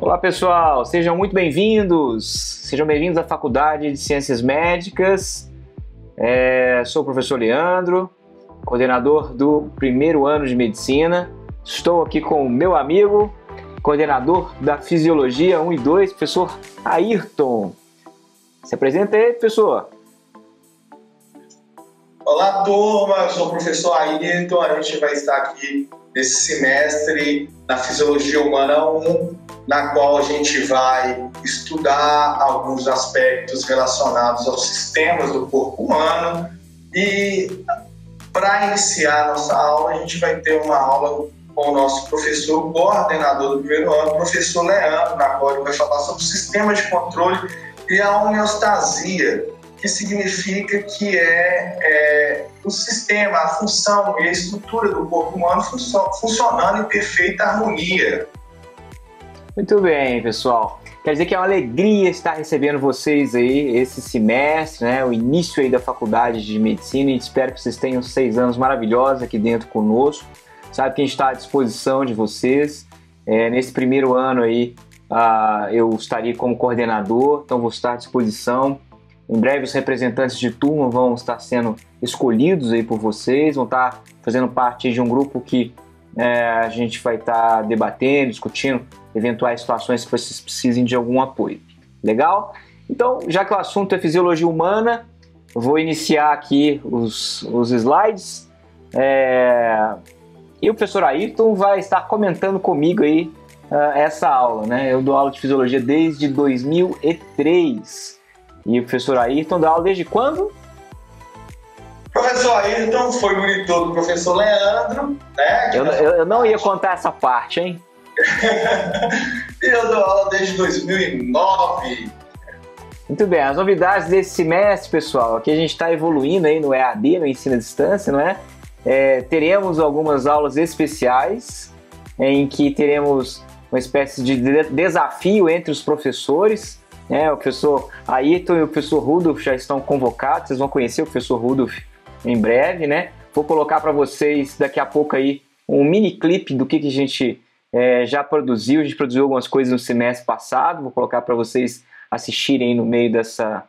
Olá pessoal, sejam muito bem-vindos. Sejam bem-vindos à Faculdade de Ciências Médicas. Sou o professor Leandro, coordenador do primeiro ano de Medicina. Estou aqui com o meu amigo, coordenador da Fisiologia 1 e 2, professor Ayrton. Se apresenta aí, professor. Olá, turma. Eu sou o professor Ayrton. A gente vai estar aqui nesse semestre na Fisiologia Humana 1, na qual a gente vai estudar alguns aspectos relacionados aos sistemas do corpo humano. E para iniciar a nossa aula, a gente vai ter uma aula com o nosso professor coordenador do primeiro ano, professor Leandro, na qual ele vai falar sobre o sistema de controle e a homeostasia, que significa que o sistema, a função e a estrutura do corpo humano funcionando em perfeita harmonia. Muito bem, pessoal. Quer dizer que é uma alegria estar recebendo vocês aí esse semestre, né? O início aí da faculdade de medicina, e espero que vocês tenham 6 anos maravilhosos aqui dentro conosco. Sabe que a gente está à disposição de vocês. Nesse primeiro ano aí, eu estarei como coordenador, então vou estar à disposição. Em breve os representantes de turma vão estar sendo escolhidos aí por vocês, vão estar fazendo parte de um grupo que a gente vai estar debatendo, discutindo eventuais situações que vocês precisem de algum apoio. Legal? Então, já que o assunto é fisiologia humana, eu vou iniciar aqui os slides. E o professor Ayrton vai estar comentando comigo aí essa aula, né? Eu dou aula de fisiologia desde 2003. E o professor Ayrton dá aula desde quando? O professor Ayrton foi monitor do professor Leandro, né? Eu não ia contar essa parte, hein? E eu dou aula desde 2009. Muito bem, as novidades desse semestre, pessoal, aqui a gente está evoluindo aí no EAD, no ensino à distância, não é? Teremos algumas aulas especiais em que teremos uma espécie de desafio entre os professores. O professor Ayrton e o professor Rudolf já estão convocados, vocês vão conhecer o professor Rudolf em breve, né? Vou colocar para vocês daqui a pouco aí um mini clipe do que a gente já produziu. A gente produziu algumas coisas no semestre passado, vou colocar para vocês assistirem aí no meio dessa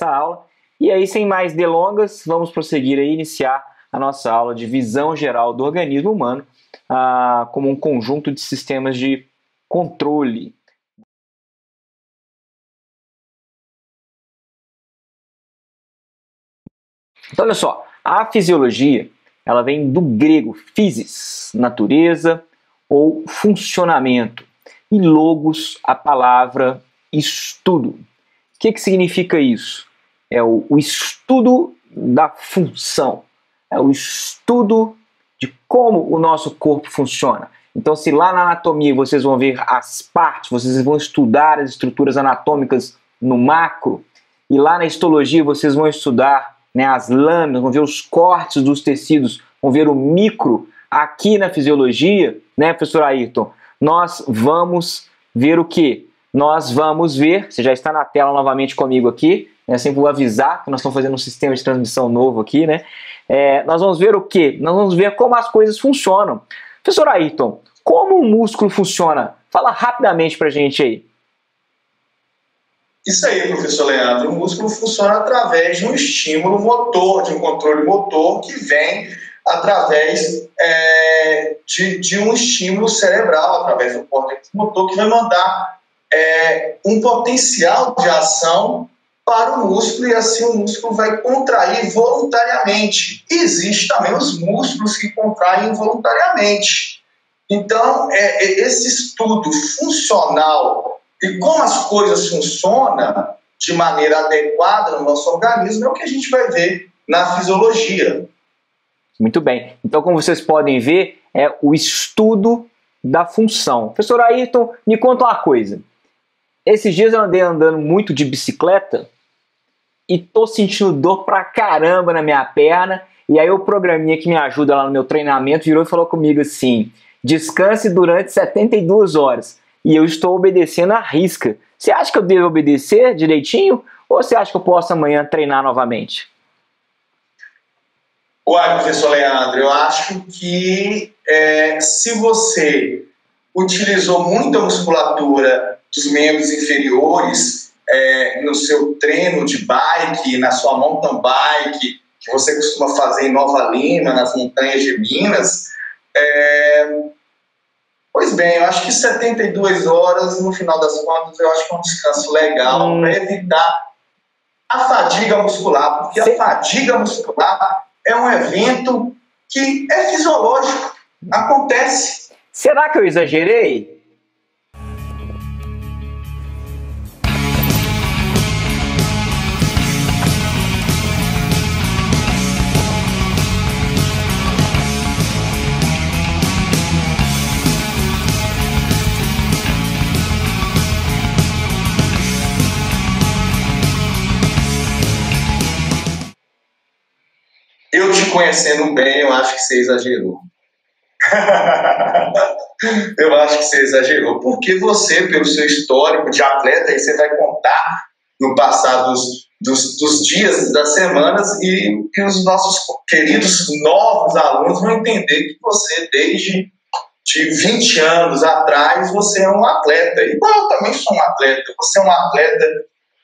aula. E aí, sem mais delongas, vamos prosseguir aí, iniciar a nossa aula de visão geral do organismo humano como um conjunto de sistemas de controle. Então, olha só, a fisiologia, ela vem do grego physis, natureza ou funcionamento, e logos, a palavra estudo. O que significa isso? É o estudo da função, é o estudo de como o nosso corpo funciona. Então, se lá na anatomia vocês vão ver as partes, vocês vão estudar as estruturas anatômicas no macro, e lá na histologia vocês vão estudar as lâminas, vão ver os cortes dos tecidos, vão ver o micro. Aqui na fisiologia, né, professor Ayrton, nós vamos ver o quê? Nós vamos ver, você já está na tela novamente comigo aqui, né, sempre vou avisar que nós estamos fazendo um sistema de transmissão novo aqui, né? Nós vamos ver o quê? Nós vamos ver como as coisas funcionam. Professor Ayrton, como o músculo funciona? Fala rapidamente pra gente aí. Isso aí, professor Leandro. O músculo funciona através de um estímulo motor, de um controle motor que vem através de um estímulo cerebral, através do córtex motor, que vai mandar um potencial de ação para o músculo, e assim o músculo vai contrair voluntariamente. E existem também os músculos que contraem involuntariamente. Então, esse estudo funcional e como as coisas funcionam de maneira adequada no nosso organismo é o que a gente vai ver na fisiologia. Muito bem. Então, como vocês podem ver, é o estudo da função. Professor Ayrton, me conta uma coisa. Esses dias eu andei andando muito de bicicleta e tô sentindo dor pra caramba na minha perna. E aí o programinha que me ajuda lá no meu treinamento virou e falou comigo assim: descanse durante 72 horas. E eu estou obedecendo à risca. Você acha que eu devo obedecer direitinho? Ou você acha que eu posso amanhã treinar novamente? Olha, professor Leandro, eu acho que se você utilizou muita musculatura dos membros inferiores no seu treino de bike, na sua mountain bike, que você costuma fazer em Nova Lima, nas montanhas de Minas, pois bem, eu acho que 72 horas, no final das contas, eu acho que é um descanso legal para evitar a fadiga muscular, porque a fadiga muscular é um evento que é fisiológico, acontece. Será que eu exagerei? Eu te conhecendo bem, eu acho que você exagerou. Eu acho que você exagerou, porque você, pelo seu histórico de atleta, aí você vai contar no passar dos dias, das semanas, e que os nossos queridos novos alunos vão entender que você, desde de 20 anos atrás, você é um atleta. Igual eu também sou um atleta, você é um atleta.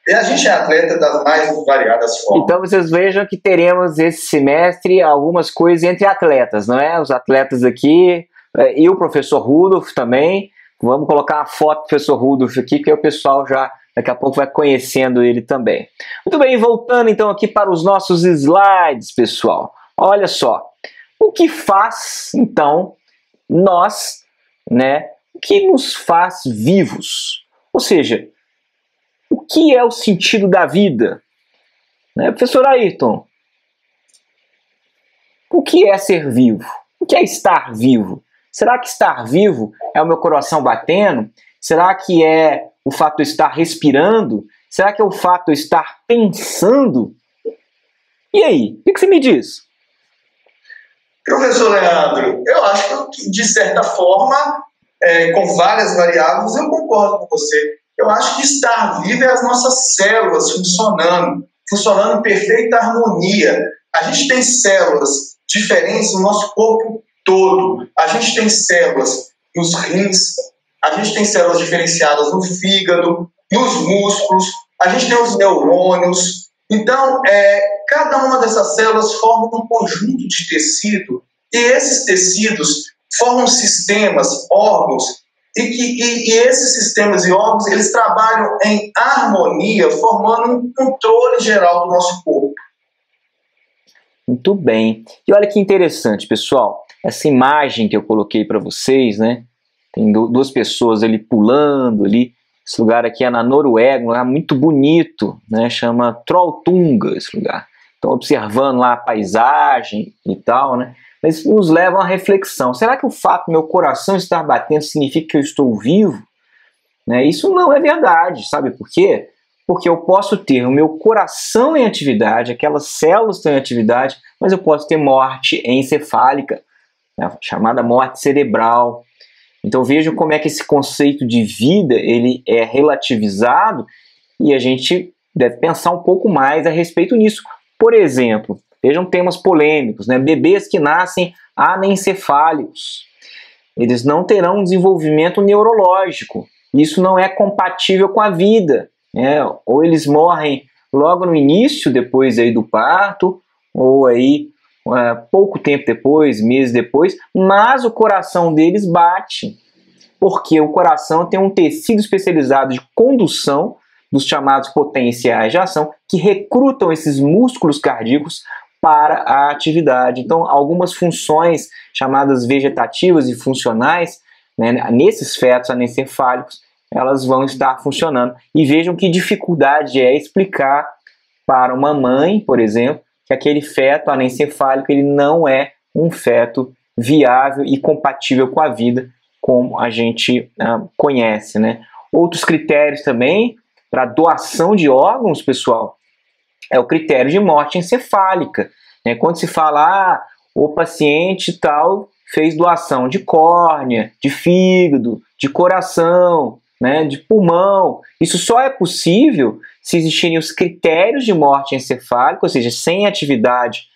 E a gente é atleta das mais variadas formas. Então vocês vejam que teremos esse semestre algumas coisas entre atletas, não é? Os atletas aqui, e o professor Rudolf também. Vamos colocar uma foto do professor Rudolf aqui, que o pessoal já daqui a pouco vai conhecendo ele também. Muito bem, voltando então aqui para os nossos slides, pessoal. Olha só, o que faz então nós, né? O que nos faz vivos? Ou seja, o que é o sentido da vida? Né? Professor Ayrton, o que é ser vivo? O que é estar vivo? Será que estar vivo é o meu coração batendo? Será que é o fato de eu estar respirando? Será que é o fato de eu estar pensando? E aí, o que você me diz? Professor Leandro, eu acho que, de certa forma, com várias variáveis, eu concordo com você. Eu acho que estar vivo é as nossas células funcionando em perfeita harmonia. A gente tem células diferentes no nosso corpo todo. A gente tem células nos rins, a gente tem células diferenciadas no fígado, nos músculos, a gente tem os neurônios. Então, cada uma dessas células forma um conjunto de tecido, e esses tecidos formam sistemas, órgãos, e esses sistemas e órgãos, eles trabalham em harmonia, formando um controle geral do nosso corpo. Muito bem. E olha que interessante, pessoal. Essa imagem que eu coloquei para vocês, né? Tem duas pessoas ali pulando ali. Esse lugar aqui é na Noruega, um lugar muito bonito, né? Chama Trolltunga esse lugar. Estão observando lá a paisagem e tal, né? Mas nos leva a uma reflexão. Será que o fato do meu coração estar batendo significa que eu estou vivo? Né? Isso não é verdade, sabe por quê? Porque eu posso ter o meu coração em atividade, aquelas células estão em atividade, mas eu posso ter morte encefálica, né? Chamada morte cerebral. Então vejam como é que esse conceito de vida ele é relativizado e a gente deve pensar um pouco mais a respeito nisso. Por exemplo, vejam temas polêmicos, né? Bebês que nascem anencefálicos, eles não terão um desenvolvimento neurológico. Isso não é compatível com a vida, né? Ou eles morrem logo no início, depois aí do parto, ou aí pouco tempo depois, meses depois, mas o coração deles bate, porque o coração tem um tecido especializado de condução dos chamados potenciais de ação, que recrutam esses músculos cardíacos para a atividade. Então, algumas funções chamadas vegetativas e funcionais, né, nesses fetos anencefálicos, elas vão estar funcionando. E vejam que dificuldade é explicar para uma mãe, por exemplo, que aquele feto anencefálico ele não é um feto viável e compatível com a vida, como a gente conhece, né? Outros critérios também para doação de órgãos, pessoal, é o critério de morte encefálica. Né? Quando se fala, o paciente tal fez doação de córnea, de fígado, de coração, né, de pulmão, isso só é possível se existirem os critérios de morte encefálica, ou seja, sem atividade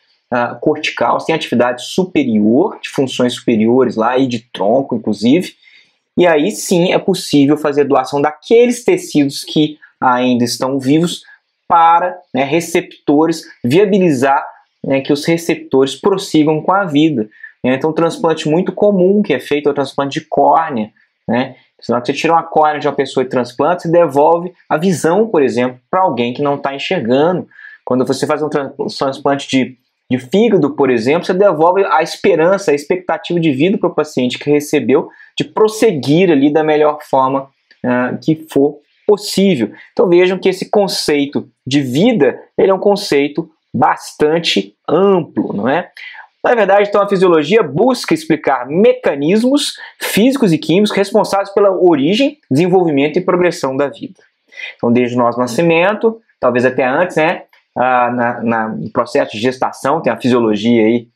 cortical, sem atividade superior, de funções superiores lá e de tronco, inclusive, e aí sim é possível fazer doação daqueles tecidos que ainda estão vivos para, né, receptores, viabilizar, né, que os receptores prossigam com a vida. Então, um transplante muito comum que é feito é o transplante de córnea, né? Senão você tira uma córnea de uma pessoa e transplanta, você devolve a visão, por exemplo, para alguém que não está enxergando. Quando você faz um transplante de fígado, por exemplo, você devolve a esperança, a expectativa de vida para o paciente que recebeu de prosseguir ali da melhor forma que for possível. Então vejam que esse conceito de vida, ele é um conceito bastante amplo, não é? Na verdade, então, a fisiologia busca explicar mecanismos físicos e químicos responsáveis pela origem, desenvolvimento e progressão da vida. Então, desde o nosso nascimento, talvez até antes, né, no processo de gestação, tem a fisiologia aí,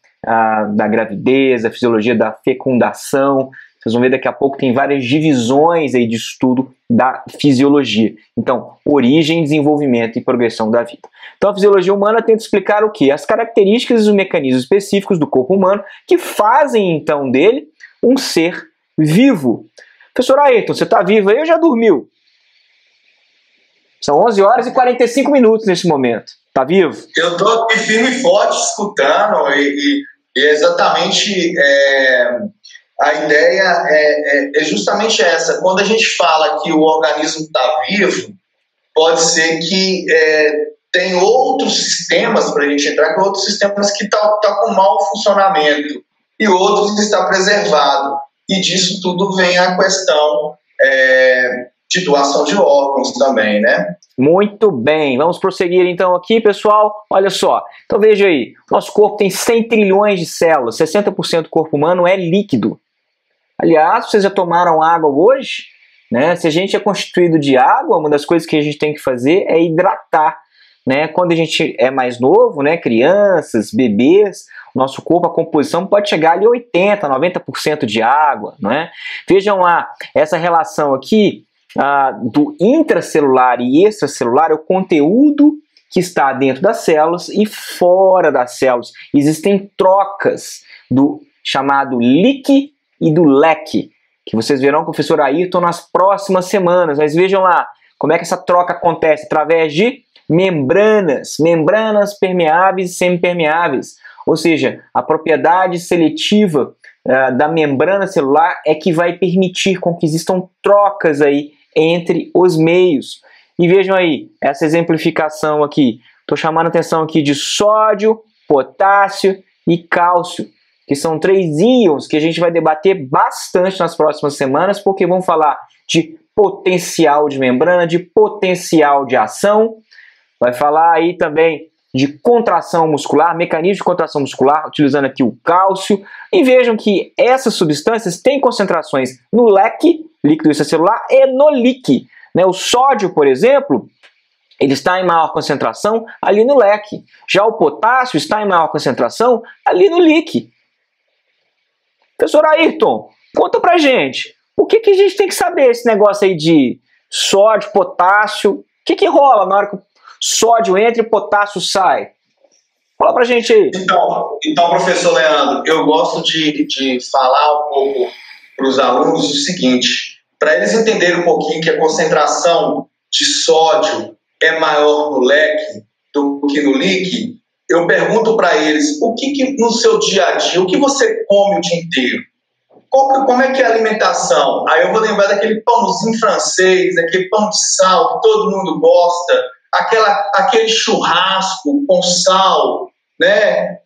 da gravidez, a fisiologia da fecundação. Vocês vão ver daqui a pouco, tem várias divisões aí de estudo da fisiologia. Então, origem, desenvolvimento e progressão da vida. Então, a fisiologia humana tenta explicar o quê? As características e os mecanismos específicos do corpo humano que fazem, então, dele um ser vivo. Professor Ayrton, você está vivo aí ou já dormiu? São 11 horas e 45 minutos nesse momento. Está vivo? Eu estou aqui firme e forte, escutando, e exatamente... A ideia é justamente essa. Quando a gente fala que o organismo está vivo, pode ser que tem outros sistemas para a gente entrar, com outros sistemas que estão com mau funcionamento e outros está preservado. E disso tudo vem a questão de doação de órgãos também, né? Muito bem, vamos prosseguir então aqui, pessoal. Olha só, então veja aí, nosso corpo tem 100 trilhões de células, 60% do corpo humano é líquido. Aliás, vocês já tomaram água hoje? Né? Se a gente é constituído de água, uma das coisas que a gente tem que fazer é hidratar. Né? Quando a gente é mais novo, né? Crianças, bebês, o nosso corpo, a composição pode chegar ali a 80%, 90% de água. Né? Vejam lá, essa relação aqui do intracelular e extracelular é o conteúdo que está dentro das células e fora das células. Existem trocas do chamado leak e do leque, que vocês verão com o professor Ayrton nas próximas semanas. Mas vejam lá como é que essa troca acontece através de membranas permeáveis e semipermeáveis. Ou seja, a propriedade seletiva da membrana celular é que vai permitir com que existam trocas aí entre os meios. E vejam aí essa exemplificação aqui. Estou chamando a atenção aqui de sódio, potássio e cálcio, que são 3 íons que a gente vai debater bastante nas próximas semanas, porque vamos falar de potencial de membrana, de potencial de ação, vai falar aí também de contração muscular, mecanismo de contração muscular, utilizando aqui o cálcio, e vejam que essas substâncias têm concentrações no leque, líquido extracelular, e no leak. Né? O sódio, por exemplo, ele está em maior concentração ali no leque. Já o potássio está em maior concentração ali no leak. Professor Ayrton, conta pra gente, o que a gente tem que saber esse negócio aí de sódio, potássio, o que rola na hora que o sódio entra e o potássio sai? Fala pra gente aí. Então, professor Leandro, eu gosto de falar um pouco para os alunos o seguinte, para eles entenderem um pouquinho que a concentração de sódio é maior no leque do que no leak, eu pergunto para eles, o que no seu dia a dia, o que você come o dia inteiro? Como é que é a alimentação? Aí eu vou lembrar daquele pãozinho francês, aquele pão de sal que todo mundo gosta, aquele churrasco com sal, né?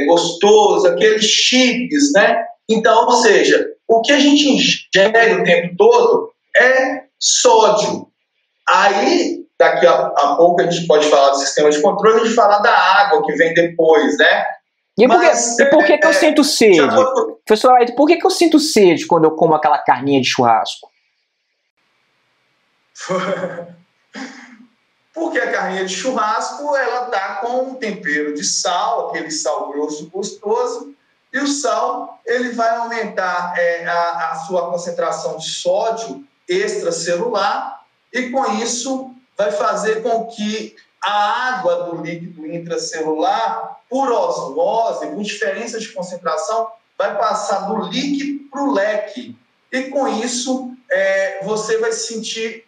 Gostoso, aqueles chips, né? Então, ou seja, o que a gente ingere o tempo todo é sódio. Aí, daqui a pouco a gente pode falar do sistema de controle, a gente falar da água que vem depois, né? E por que eu sinto sede? Professor Ayrton, por que eu sinto sede quando eu como aquela carninha de churrasco? Porque a carninha de churrasco, ela tá com um tempero de sal, aquele sal grosso gostoso, e o sal, ele vai aumentar a sua concentração de sódio extracelular, e com isso vai fazer com que a água do líquido intracelular, por osmose, por diferença de concentração, vai passar do líquido para o leque. e com isso você vai sentir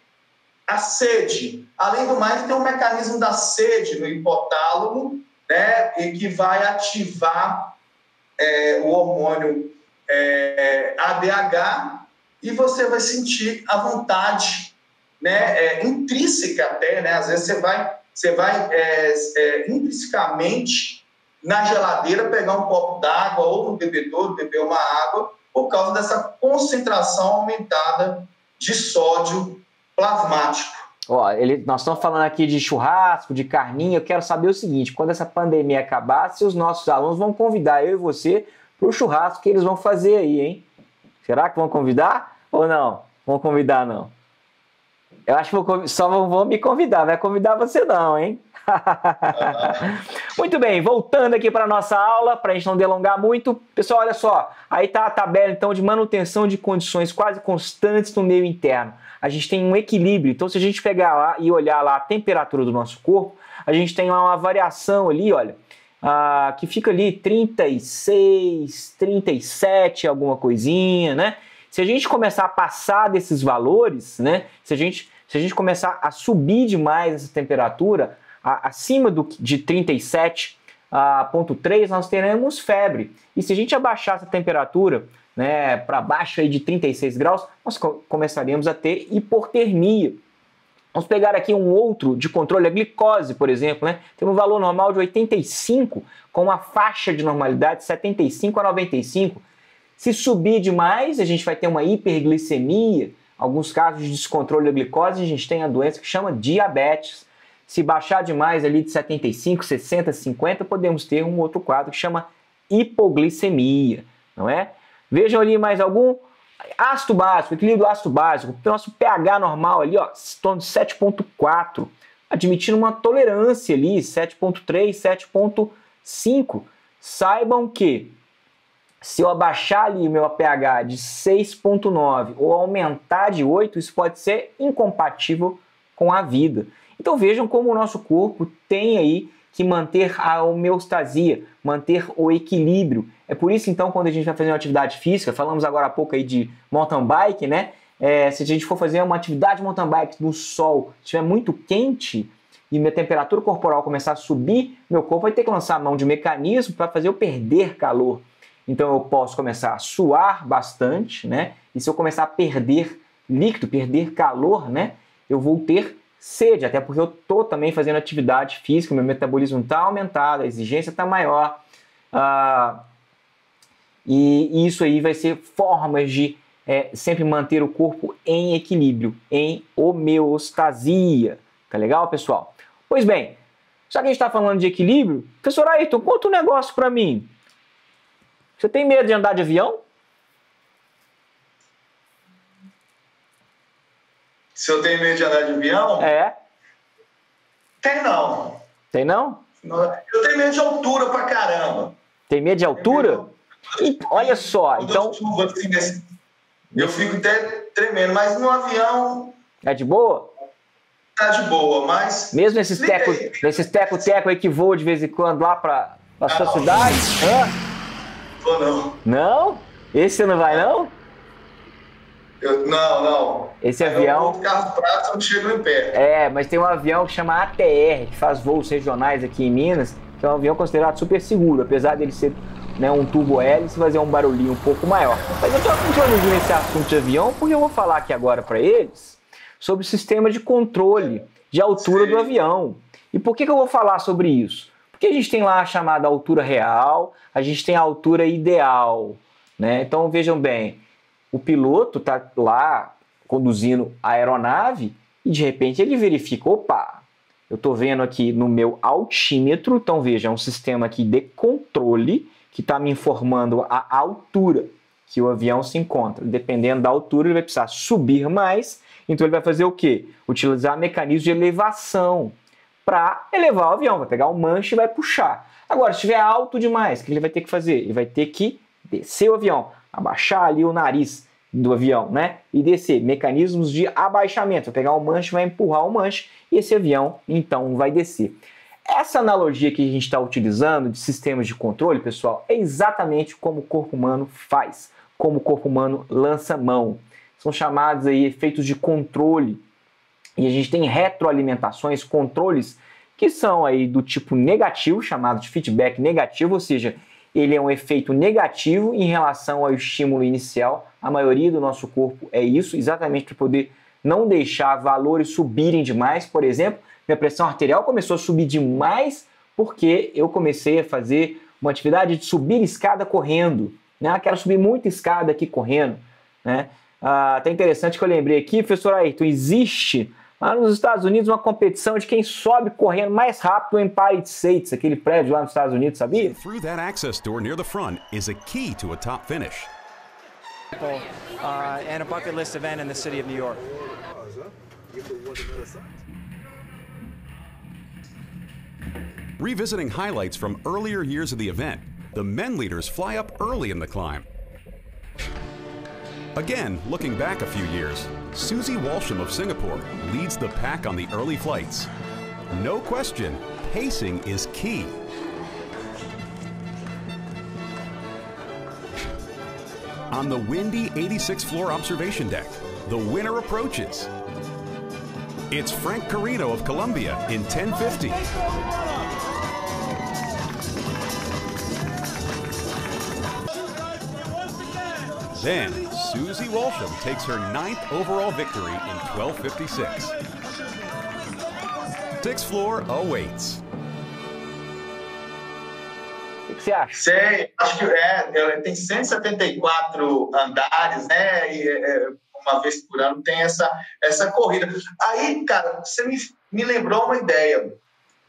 a sede. Além do mais, tem um mecanismo da sede no hipotálamo, né, e que vai ativar o hormônio ADH, e você vai sentir a vontade, né, intrínseca até, né, às vezes você vai intrinsecamente na geladeira pegar um copo d'água ou no bebedouro beber uma água por causa dessa concentração aumentada de sódio plasmático. Ó, nós estamos falando aqui de churrasco, de carninha. Eu quero saber o seguinte: quando essa pandemia acabar, se os nossos alunos vão convidar eu e você para o churrasco que eles vão fazer aí, hein? Será que vão convidar ou não? Vão convidar, não? Eu acho que só vão me convidar, vai convidar você não, hein? Muito bem, voltando aqui para a nossa aula, para a gente não delongar muito. Pessoal, olha só, aí está a tabela então de manutenção de condições quase constantes no meio interno. A gente tem um equilíbrio, então se a gente pegar lá e olhar lá a temperatura do nosso corpo, a gente tem lá uma variação ali, olha, que fica ali 36, 37, alguma coisinha, né? Se a gente começar a passar desses valores, né? Se a gente começar a subir demais essa temperatura, acima de 37,3, nós teremos febre. E se a gente abaixar essa temperatura, né, para baixo aí de 36 graus, nós começaríamos a ter hipotermia. Vamos pegar aqui um outro de controle, a glicose, por exemplo, né? Tem um valor normal de 85, com uma faixa de normalidade de 75 a 95. Se subir demais, a gente vai ter uma hiperglicemia. Alguns casos de descontrole da glicose, a gente tem a doença que chama diabetes. Se baixar demais ali de 75, 60, 50, podemos ter um outro quadro que chama hipoglicemia, não é? Vejam ali mais algum. Ácido básico, equilíbrio do ácido básico. O nosso pH normal ali, ó, em torno de 7,4, admitindo uma tolerância ali, 7,3, 7,5. Saibam que se eu abaixar ali o meu pH de 6,9 ou aumentar de 8, isso pode ser incompatível com a vida. Então vejam como o nosso corpo tem aí que manter a homeostasia, manter o equilíbrio. É por isso, então, quando a gente vai fazer uma atividade física, falamos agora há pouco aí de mountain bike, né? Se a gente for fazer uma atividade de mountain bike no sol, estiver muito quente e minha temperatura corporal começar a subir, meu corpo vai ter que lançar a mão de mecanismo para fazer eu perder calor. Então eu posso começar a suar bastante, né? E se eu começar a perder líquido, perder calor, né? Eu vou ter sede, até porque eu estou também fazendo atividade física, meu metabolismo está aumentado, a exigência está maior. E isso aí vai ser formas de sempre manter o corpo em equilíbrio, em homeostasia. Tá legal, pessoal? Pois bem, já que a gente está falando de equilíbrio, professor Ayrton, conta um negócio para mim. Você tem medo de andar de avião? Se eu tenho medo de andar de avião? Tem não. Tem não? Eu tenho medo de altura pra caramba. Tem medo de altura? Olha só, então... Eu fico até tremendo, mas no avião... É de boa? Tá de boa, mas... Mesmo nesses teco-teco aí que voam de vez em quando lá pra sua cidade? Vou não. Não? Esse você não vai não? Não. Esse avião... O carro prato não chega em pé. Mas tem um avião que chama ATR, que faz voos regionais aqui em Minas, que é um avião considerado super seguro, apesar dele ser, né, um turbo-hélice e fazer um barulhinho um pouco maior. Mas eu estou introduzindo esse assunto de avião porque eu vou falar aqui agora para eles sobre o sistema de controle de altura do avião. E por que eu vou falar sobre isso? Porque a gente tem lá a chamada altura real, a gente tem a altura ideal, né? Então vejam bem, o piloto está lá conduzindo a aeronave e de repente ele verifica, opa, eu estou vendo aqui no meu altímetro, então veja, é um sistema aqui de controle que está me informando a altura que o avião se encontra. Dependendo da altura, ele vai precisar subir mais, então ele vai fazer o quê? Utilizar mecanismos de elevação para elevar o avião, vai pegar um manche e vai puxar. Agora, se estiver alto demais, o que ele vai ter que fazer? Ele vai ter que descer o avião, abaixar ali o nariz do avião, né? E descer. Mecanismos de abaixamento. Vai pegar um manche, vai empurrar o manche e esse avião, então, vai descer. Essa analogia que a gente está utilizando de sistemas de controle, pessoal, é exatamente como o corpo humano faz. como o corpo humano lança mão. São chamados aí efeitos de controle. E a gente tem retroalimentações, controles que são aí do tipo negativo, chamado de feedback negativo, ou seja, ele é um efeito negativo em relação ao estímulo inicial. A maioria do nosso corpo é isso, exatamente para poder não deixar valores subirem demais. Por exemplo, minha pressão arterial começou a subir demais porque eu comecei a fazer uma atividade de subir escada correndo. Né? Quero subir muita escada aqui correndo. Né? Até interessante que eu lembrei aqui, professor Ayrton, existe lá nos Estados Unidos uma competição de quem sobe correndo mais rápido em Empire State, aquele prédio lá nos Estados Unidos, sabia? Through that access door near the front is a key to a top finish. And a bucket list event in the city of New York. Revisiting highlights from earlier years of the event, the men leaders fly up early in the climb. Again, looking back a few years, Susie Walsham of Singapore leads the pack on the early flights. No question, pacing is key. On the windy 86th floor observation deck, the winner approaches. It's Frank Carino of Colombia in 1050. Then, Susie Walsham takes her 9th overall victory in 12:56. Sixth floor awaits. O que você acha? Sei, acho que tem 174 andares, né? E uma vez por ano tem essa corrida. Aí, cara, você me lembrou uma ideia.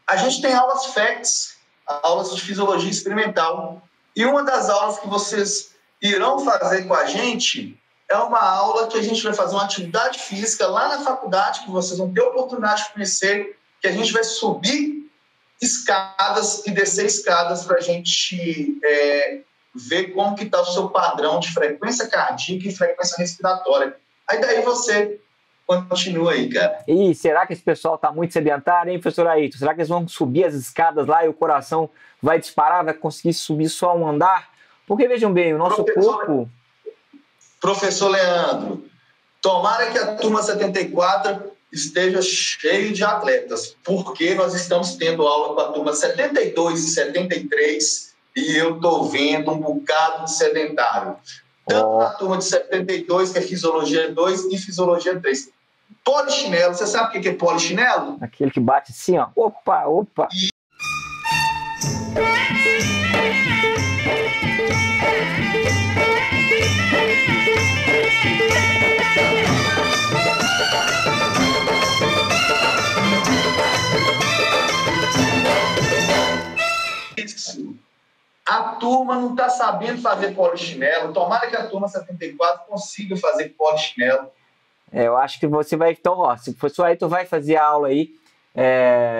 A gente tem aulas FACTS, aulas de fisiologia experimental, e uma das aulas que vocês irão fazer com a gente é uma aula que a gente vai fazer uma atividade física lá na faculdade, que vocês vão ter a oportunidade de conhecer, que a gente vai subir escadas e descer escadas para a gente ver como que está o seu padrão de frequência cardíaca e frequência respiratória. Aí daí você continua aí, cara. E será que esse pessoal está muito sedentário, hein, professor Ayrton? Será que eles vão subir as escadas lá e o coração vai disparar, vai conseguir subir só um andar? Porque, vejam bem, o nosso corpo... Professor Leandro, tomara que a turma 74 esteja cheio de atletas, porque nós estamos tendo aula com a turma 72 e 73 e eu estou vendo um bocado de sedentário. Tanto na turma de 72, que é Fisiologia 2 e Fisiologia 3. Polichinelo, você sabe o que é polichinelo? Aquele que bate assim, ó. Opa, opa. A turma não está sabendo fazer polichinelo. Tomara que a turma 74 consiga fazer polichinelo. Eu acho que você vai... Então, ó, se o professor Ayrton vai fazer a aula aí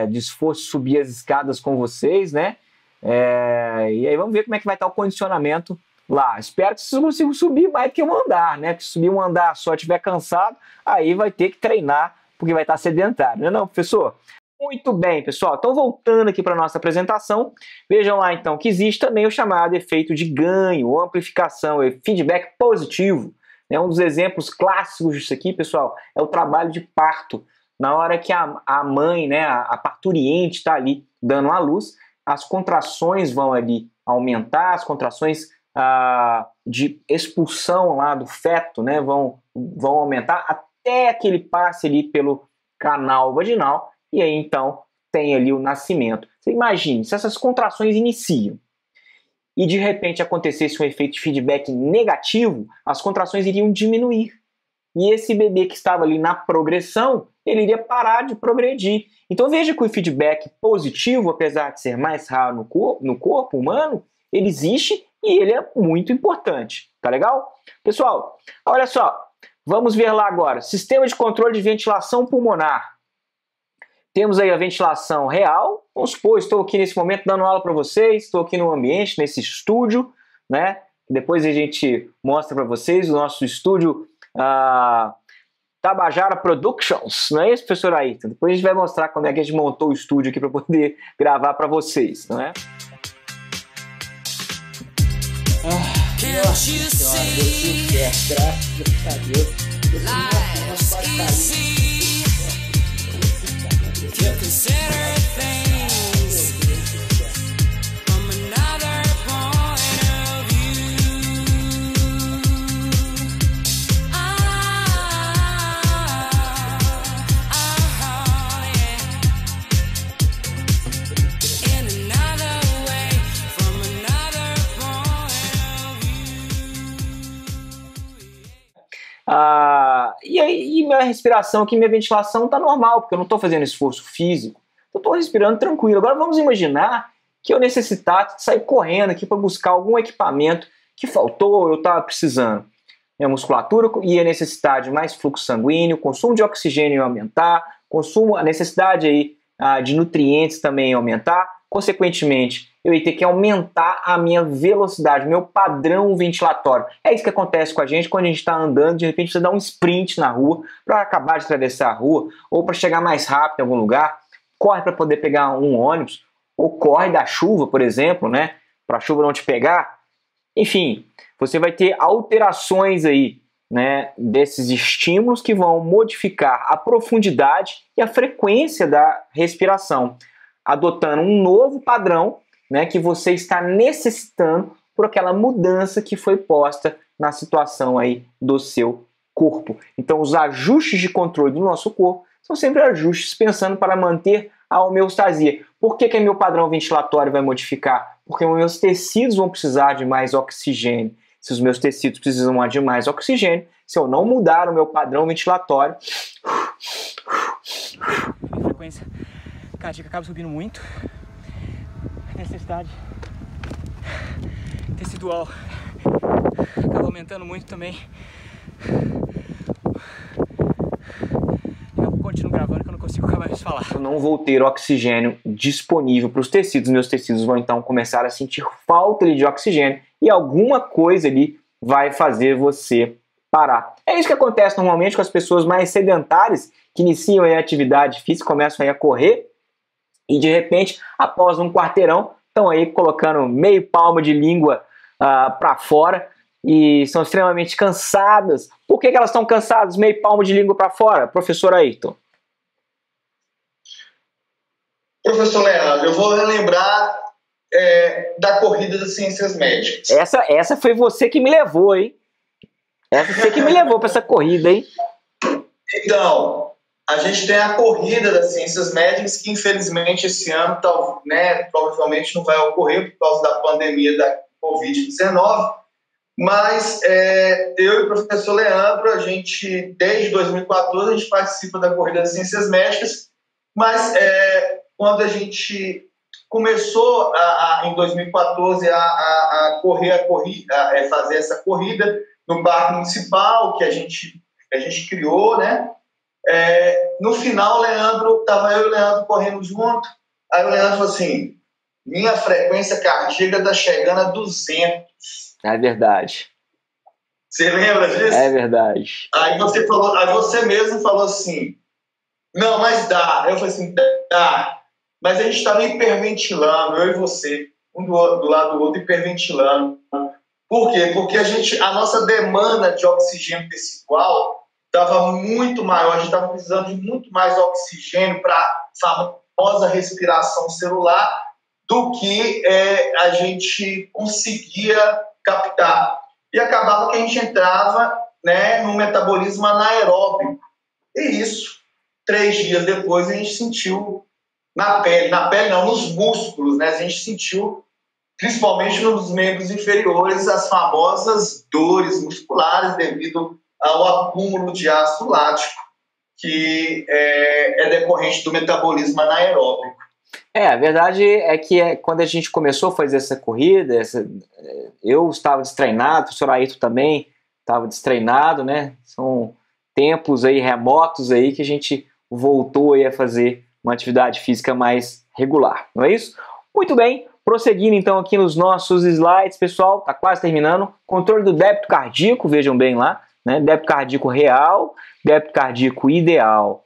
de esforço subir as escadas com vocês, né? E aí vamos ver como é que vai estar o condicionamento lá. Espero que vocês consigam subir mais do que um andar, né? Porque se subir um andar só estiver cansado, aí vai ter que treinar, porque vai estar sedentário, não, professor? Muito bem, pessoal. Então, voltando aqui para a nossa apresentação, vejam lá, então, que existe também o chamado efeito de ganho, ou amplificação, feedback positivo. Um dos exemplos clássicos disso aqui, pessoal, é o trabalho de parto. Na hora que a mãe, né, a parturiente está ali dando à luz, as contrações vão ali aumentar, as contrações de expulsão lá do feto, né, vão aumentar até que ele passe ali pelo canal vaginal. E aí, então, tem ali o nascimento. Você imagine, se essas contrações iniciam e, de repente, acontecesse um efeito de feedback negativo, as contrações iriam diminuir. E esse bebê que estava ali na progressão, ele iria parar de progredir. Então, veja que o feedback positivo, apesar de ser mais raro no corpo humano, ele existe e ele é muito importante. Tá legal? Pessoal, olha só. Vamos ver lá agora. Sistema de controle de ventilação pulmonar. Temos aí a ventilação real. Vamos supor, estou aqui nesse momento dando aula para vocês, estou aqui no ambiente, nesse estúdio, né? Depois a gente mostra para vocês o nosso estúdio Tabajara Productions, não é isso, professor Ayrton? Depois a gente vai mostrar como é que a gente montou o estúdio aqui para poder gravar para vocês, não é? Can't you see? Graças a Deus. Life's easy if you consider things from another point of view. Yeah. In another way, from another point of view. E aí, minha respiração aqui, minha ventilação tá normal, porque eu não estou fazendo esforço físico. Eu estou respirando tranquilo. Agora vamos imaginar que eu necessitasse de sair correndo aqui para buscar algum equipamento que faltou, eu estava precisando. Minha musculatura ia necessitar de mais fluxo sanguíneo, consumo de oxigênio ia aumentar, a necessidade aí, de nutrientes também ia aumentar. Consequentemente, eu ia ter que aumentar a minha velocidade, meu padrão ventilatório. É isso que acontece com a gente quando a gente está andando, de repente você dá um sprint na rua para acabar de atravessar a rua ou para chegar mais rápido em algum lugar, corre para poder pegar um ônibus ou corre da chuva, por exemplo, né, para a chuva não te pegar. Enfim, você vai ter alterações aí, né, desses estímulos que vão modificar a profundidade e a frequência da respiração, adotando um novo padrão, né, que você está necessitando por aquela mudança que foi posta na situação aí do seu corpo. Então, os ajustes de controle do nosso corpo são sempre ajustes pensando para manter a homeostasia. Por que meu padrão ventilatório vai modificar? Porque os meus tecidos vão precisar de mais oxigênio. Se os meus tecidos precisam de mais oxigênio, se eu não mudar o meu padrão ventilatório, A frequência cardíaca acaba subindo muito. A necessidade tecidual acaba aumentando muito também. Eu continuo gravando que eu não consigo mais falar. Eu não vou ter oxigênio disponível para os tecidos. Meus tecidos vão então começar a sentir falta de oxigênio e alguma coisa ali vai fazer você parar. É isso que acontece normalmente com as pessoas mais sedentárias que iniciam a atividade física, começam aí a correr e de repente, após um quarteirão, estão aí colocando meio palmo de língua para fora e são extremamente cansadas. Por que elas estão cansadas, meio palmo de língua para fora, professor Ayrton? Professor Leandro, eu vou relembrar da corrida das ciências médicas. Essa foi você que me levou, hein? Essa foi você que me levou para essa corrida, hein? Então, a gente tem a corrida das ciências médicas que, infelizmente, esse ano, provavelmente não vai ocorrer por causa da pandemia da Covid-19, mas eu e o professor Leandro, a gente, desde 2014, a gente participa da corrida das ciências médicas, mas quando a gente começou em 2014 a fazer essa corrida no Parque Municipal, que a gente criou, né? No final, estava eu e o Leandro correndo junto. Aí o Leandro falou assim: minha frequência cardíaca está chegando a 200. É verdade. Você lembra disso? É verdade. Aí você mesmo falou assim: não, mas dá. Eu falei assim: dá. Mas a gente estava hiperventilando, eu e você, um do lado do outro, hiperventilando. Por quê? Porque a nossa demanda de oxigênio tecidual estava muito maior, a gente estava precisando de muito mais oxigênio para a famosa respiração celular do que a gente conseguia captar. E acabava que a gente entrava, né, num metabolismo anaeróbico. E isso, 3 dias depois, a gente sentiu na pele não, nos músculos, né, a gente sentiu, principalmente nos membros inferiores, as famosas dores musculares devido ao acúmulo de ácido lático, que é decorrente do metabolismo anaeróbico. A verdade é que quando a gente começou a fazer essa corrida, eu estava destreinado, o professor Ayrton também estava destreinado, né? São tempos aí remotos aí que a gente voltou aí a fazer uma atividade física mais regular, não é isso? Muito bem, prosseguindo então aqui nos nossos slides, pessoal, está quase terminando. Controle do débito cardíaco, vejam bem lá, né? Débito cardíaco real, débito cardíaco ideal.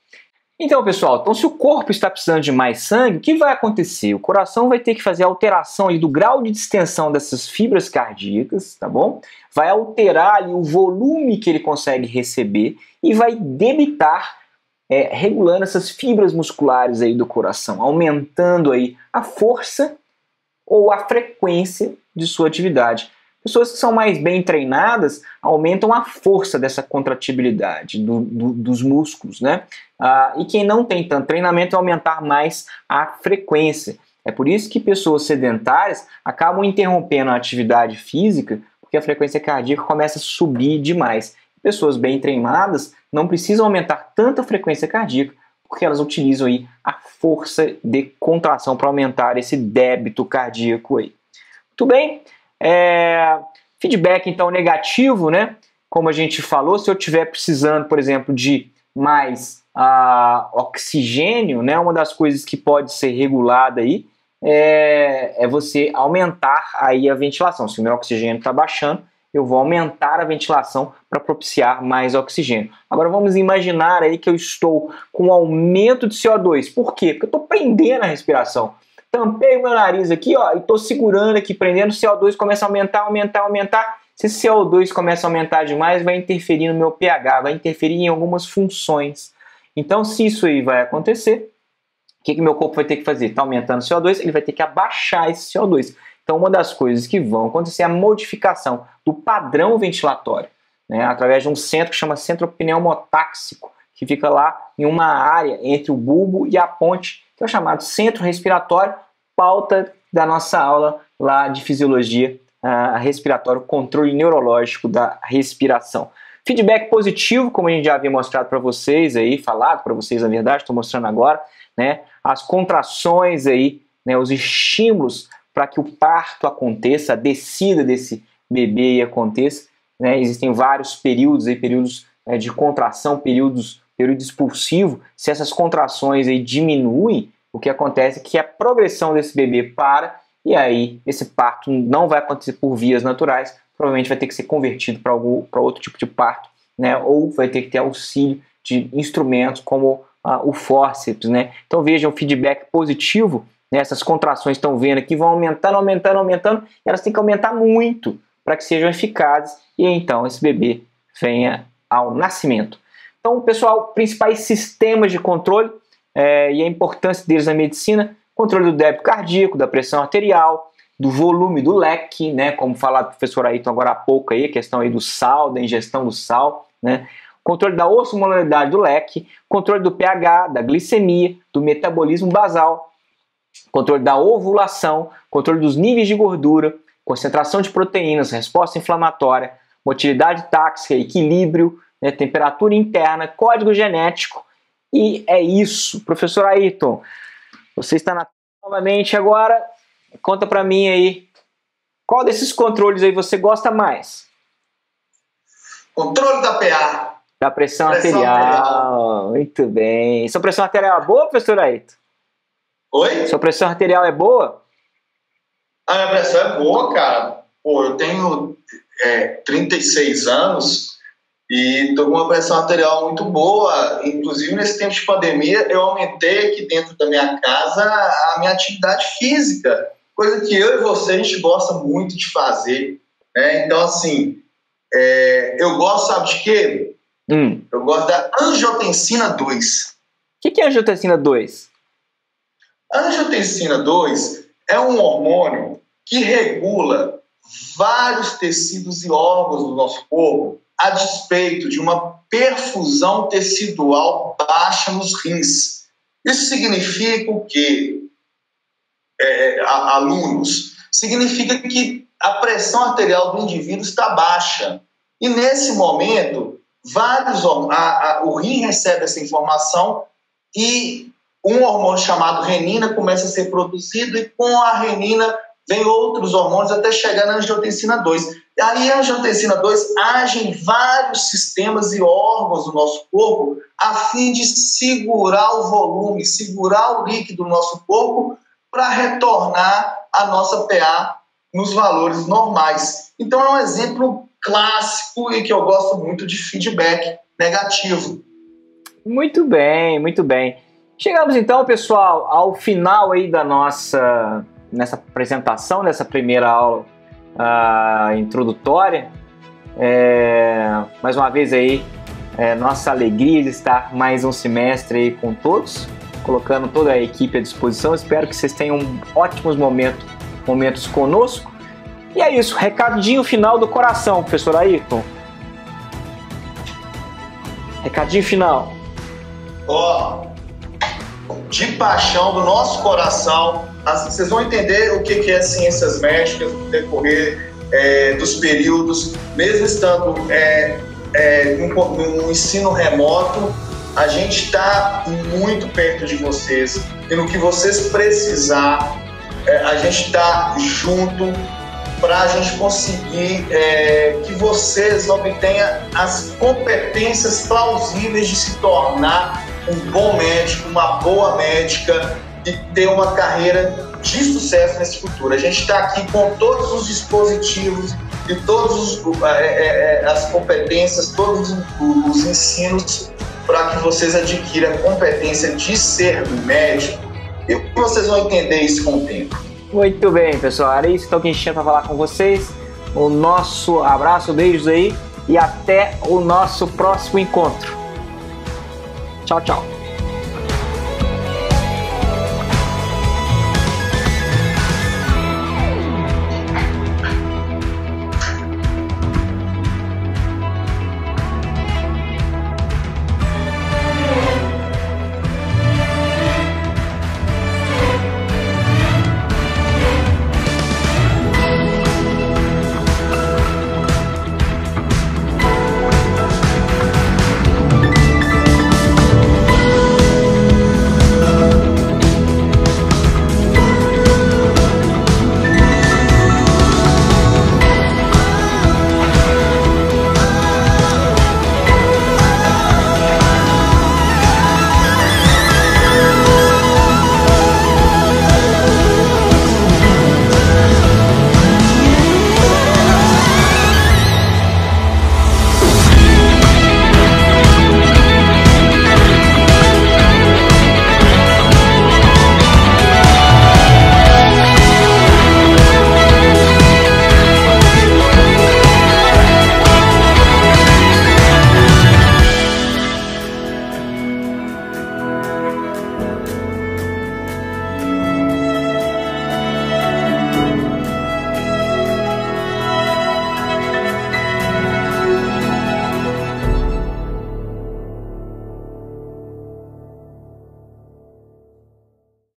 Então, pessoal, então se o corpo está precisando de mais sangue, o que vai acontecer? O coração vai ter que fazer a alteração ali do grau de distensão dessas fibras cardíacas, tá bom? Vai alterar ali o volume que ele consegue receber e vai debitar, regulando essas fibras musculares aí do coração, aumentando aí a força ou a frequência de sua atividade. Pessoas que são mais bem treinadas aumentam a força dessa contratibilidade dos músculos, né? E quem não tem tanto treinamento vai aumentar mais a frequência. É por isso que pessoas sedentárias acabam interrompendo a atividade física porque a frequência cardíaca começa a subir demais. Pessoas bem treinadas não precisam aumentar tanta frequência cardíaca porque elas utilizam aí a força de contração para aumentar esse débito cardíaco aí. Muito bem. Feedback então negativo, né? Como a gente falou, se eu estiver precisando, por exemplo, de mais oxigênio, né? Uma das coisas que pode ser regulada aí é você aumentar aí a ventilação. Se o meu oxigênio está baixando, eu vou aumentar a ventilação para propiciar mais oxigênio. Agora vamos imaginar aí que eu estou com um aumento de CO2. Por quê? Porque eu estou prendendo a respiração. Tampei o meu nariz aqui, ó, e estou segurando aqui, prendendo, o CO2 começa a aumentar. Se esse CO2 começa a aumentar demais, vai interferir no meu pH, vai interferir em algumas funções. Então, se isso aí vai acontecer, o que meu corpo vai ter que fazer? Está aumentando o CO2, ele vai ter que abaixar esse CO2. Então, uma das coisas que vão acontecer é a modificação do padrão ventilatório, né, através de um centro que chama centro pneumotáxico, que fica lá em uma área entre o bulbo e a ponte, que é o chamado centro respiratório, pauta da nossa aula lá de fisiologia respiratória, controle neurológico da respiração. Feedback positivo, como a gente já havia mostrado para vocês aí, falado para vocês, na verdade, estou mostrando agora, né, as contrações aí, né, os estímulos para que o parto aconteça, a descida desse bebê aconteça, né, existem vários períodos aí, períodos de contração, período expulsivo. Se essas contrações aí diminuem, o que acontece é que a progressão desse bebê para, e aí esse parto não vai acontecer por vias naturais, provavelmente vai ter que ser convertido para outro tipo de parto, né? Ou vai ter que ter auxílio de instrumentos como o fórceps, né? Então vejam o feedback positivo, né? Essas contrações estão vendo aqui, vão aumentando, e elas têm que aumentar muito para que sejam eficazes, e então esse bebê venha ao nascimento. Então, pessoal, principais sistemas de controle e a importância deles na medicina: controle do débito cardíaco, da pressão arterial, do volume do leque, né, como falado do professor Ayrton agora há pouco aí, a questão aí do sal, da ingestão do sal, né, controle da osmolaridade do leque, controle do pH, da glicemia, do metabolismo basal, controle da ovulação, controle dos níveis de gordura, concentração de proteínas, resposta inflamatória, motilidade táxica, equilíbrio, né, temperatura interna, código genético. E é isso. Professor Ayrton, você está novamente agora. Conta para mim aí, qual desses controles aí você gosta mais? Controle da PA. Da pressão arterial. Muito bem. Sua pressão arterial é boa, professor Ayrton? Oi? Sua pressão arterial é boa? A minha pressão é boa, cara. Pô, eu tenho 36 anos e estou com uma pressão arterial muito boa. Inclusive, nesse tempo de pandemia, eu aumentei aqui dentro da minha casa a minha atividade física, coisa que eu e você, a gente gosta muito de fazer, né? Então, assim, eu gosto, sabe de quê? Eu gosto da angiotensina 2. O que é angiotensina 2? A angiotensina 2 é um hormônio que regula vários tecidos e órgãos do nosso corpo a despeito de uma perfusão tecidual baixa nos rins. Isso significa o quê, alunos? Significa que a pressão arterial do indivíduo está baixa. E nesse momento, o rim recebe essa informação e um hormônio chamado renina começa a ser produzido, e com a renina vem outros hormônios até chegar na angiotensina 2. E aí a angiotensina 2 age em vários sistemas e órgãos do nosso corpo a fim de segurar o volume, segurar o líquido do nosso corpo para retornar a nossa PA nos valores normais. Então é um exemplo clássico e que eu gosto muito de feedback negativo. Muito bem, muito bem. Chegamos então, pessoal, ao final aí nessa apresentação, dessa primeira aula introdutória. Mais uma vez aí, nossa alegria de estar mais um semestre aí com todos, colocando toda a equipe à disposição. Espero que vocês tenham ótimos momentos conosco. E é isso, recadinho final do coração, professor Ayrton. Recadinho final. De paixão do nosso coração, vocês vão entender o que é ciências médicas no decorrer dos períodos, mesmo estando no ensino remoto, a gente está muito perto de vocês, e no que vocês precisar, a gente está junto para a gente conseguir que vocês obtenham as competências plausíveis de se tornar um bom médico, uma boa médica e ter uma carreira de sucesso nesse futuro. A gente está aqui com todos os dispositivos e todas as competências, todos os ensinos para que vocês adquiram a competência de ser médico, e vocês vão entender isso com o tempo. Muito bem, pessoal. Era isso então que a gente tinha para falar com vocês. O nosso abraço, beijos aí e até o nosso próximo encontro. Tchau, tchau.